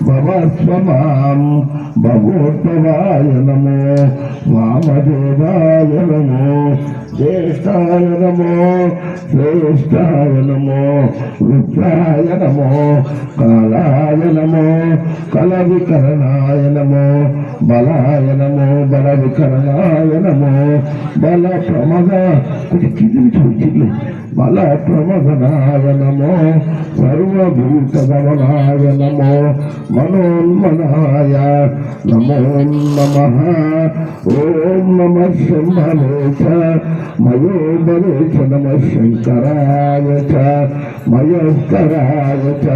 మమ స్వమాం భగోత్సవాయ నమో వామదేవాయ నమో జ్యేష్ఠాయ నమో శ్రేష్ఠాయ నమో రుద్రాయ నమో కాలాయ నమో కల వికరణాయ నమో బలాయ నమో బల వికరణాయ నమో బల ప్రమద కింది బల ప్రమదనాయ నమో సర్వభూతగమనాయ నమో మనోన్మనాయ నమో నమః. ఓం నమః శంభవే చ మయోబలే చ నమః శంకరాయ చ మయోత్తరాయ చ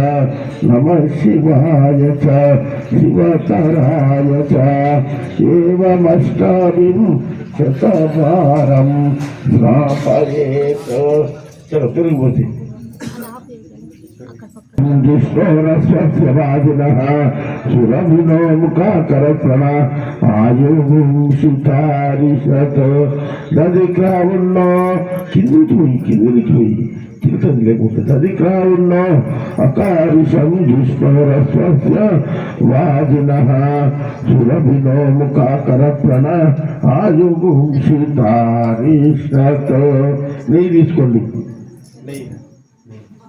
నమః శివాయ చ శివతరాయ చ ఏవమష్టావింశతవారం స్థాపయేత్. చలో తిరిగిపోతే దుష్టోరస్వస్యవాజినః సురభినో ముఖాకరత్రణ ఆయుషితారిషత్ దదిక్రావున్నో కిందికి పోయి తిరుగుతుంది లేకపోతే దదిక్రావున్నో అకారిషం దుష్టోరస్వస్య వాజినః సురభినో ముఖాకరత్రణ ఆయుషితారిషత్. నెయ్యి తీసుకోండి.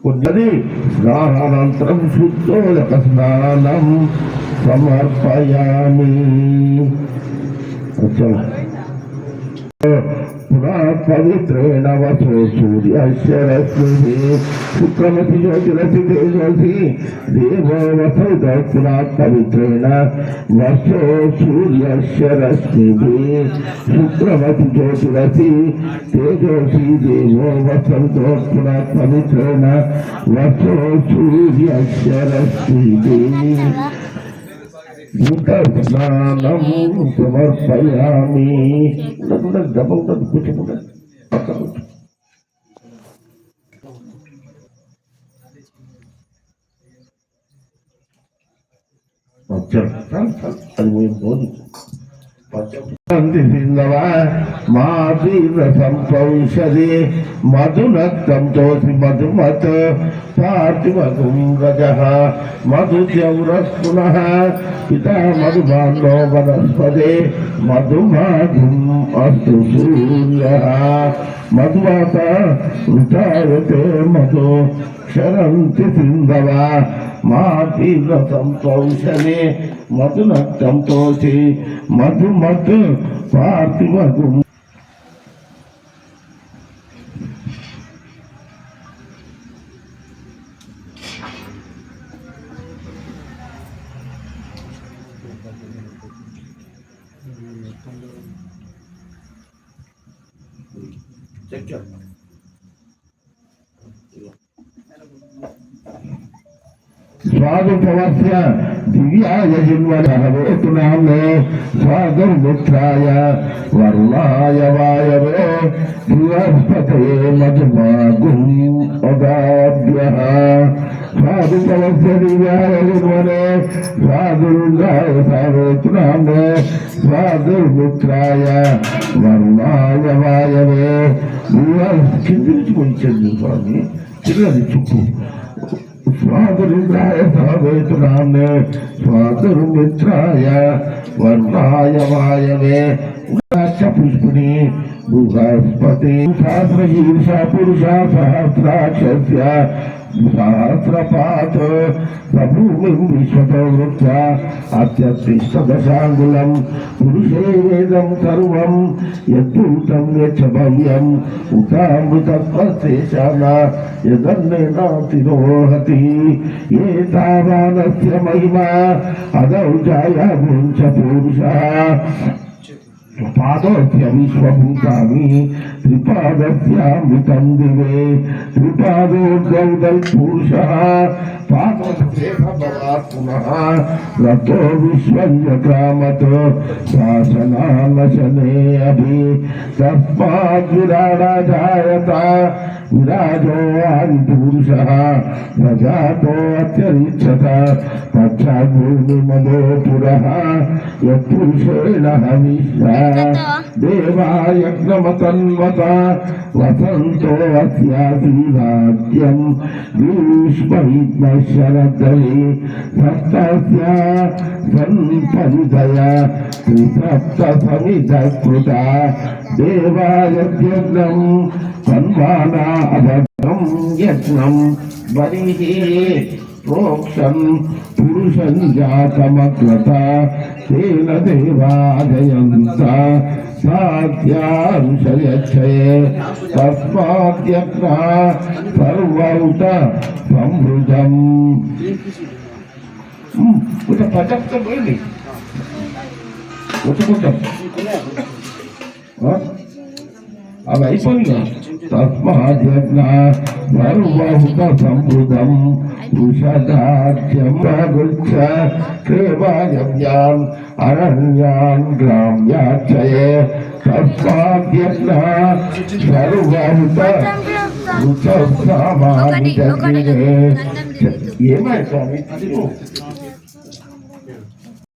కొద్ది స్నానానంతరం శుద్ధోదక స్నానం సమర్పయామి. పునః పవిత్రేణ వసో సూర్యస్య రశ్మిః శుక్రమతి జ్యోతిరసి తేజోసి దేవో వసౌత. పునః పవిత్రేణ వసో సూర్యస్య రశ్మిః శుక్రమతి జ్యోతిరసి తేజోసి దేవో వసౌత. పునః పవిత్రేణ వసో సూర్యస్య రశ్మిః స్నానం సమర్పయామి. దెబ్బ ఉంటుంది కూర్చోకుండా పక్కన అది పోయింది. సంపౌషది మధునక్తం తోసి మధుమత్ పార్థిమగుం గజ మధుచౌరస్పునః పితా మధుబాండో వనస్పదే మధుమాగుం అస్తు సూర్యః మధువాత వృతాయతే మధు క్షరంతి సింధవ మాతీవ్రతం తౌషనే మధునక్తం తోసి మధుమత్ పార్థిమగుం. स्वादुपवस्य दिव्याय जिन्वनहवेतुनाम्ने स्वादुर्मित्राय वरुणाय वायवे बृहस्पतये मधुमागुम् अदाभ्यः. स्वादुपवस्य दिव्याय जिन्वने स्वादुर्गाय सावेतुनाम्ने स्वादुर्मित्राय वरुणाय वायवे बृहस्पतये स्वामी చిన్నది చుట్టూ స్వాదురుద్రాయ సావేతునామ్నే స్వాదుర్మిత్రాయ వర్ణాయ వాయవే పుష్పిణి బృహస్పతి సహస్రశీర్ష పురుష సహస్రాక్షస్య సహస్రపాత్ సభూమిం విశ్వతో వృత్య అత్యతిష్ట దశాంగులం పురుషే వేదం సర్వం యద్భూతం యచ్చ భవ్యం ఉతామృతత్వశేషాన యదన్నేనాతిరోహతి ఏతావానస్య మహిమా అదౌజాయ భుంచ పురుషः పాదస్య విశ్వభూతాని త్రిపాదస్యామృతం దివే త్రిపాదో గౌదల్ పురుషः పాదోభవాత్ పునః రతో విశ్వజగ్రామత్ శాసనానశనే అభి తస్మాద్ విరాడాజాయత విరాజో ఆదిపురుష ప్రజాతో అత్యరిచ్చత పక్షాభూమి మదో పురః యత్పురుషేణ హవిష్య దేవాయజ్ఞమతన్వత వసంతో అస్యాసి రాజ్యం గ్రీష్మ శరదలి సప్తస్య సంపరిదయ త్రిసప్త సమిత కృత దేవాయజ్ఞం సన్మానా అభద్రం యజ్ఞం బలిః ప్రోక్షన్ పురుషం జాతమగ్రత తేన దేవాదయంత సాధ్యాంశయక్షయే తస్మాద్యజ్ఞ సర్వౌత సమృద్ధం. కొంచెం పచ్చం పోయింది కొంచెం అవి అయిపోయింది. తస్మాద్యజ్ఞ సర్వౌత సమృద్ధం ఉషదాఖ్యం ప్రగుచ్చ దేవాయజ్ఞాన్ అరణ్యాన్ గ్రామ్యాక్షయే తస్మాద్యజ్ఞ సర్వౌత ఏమై స్వామి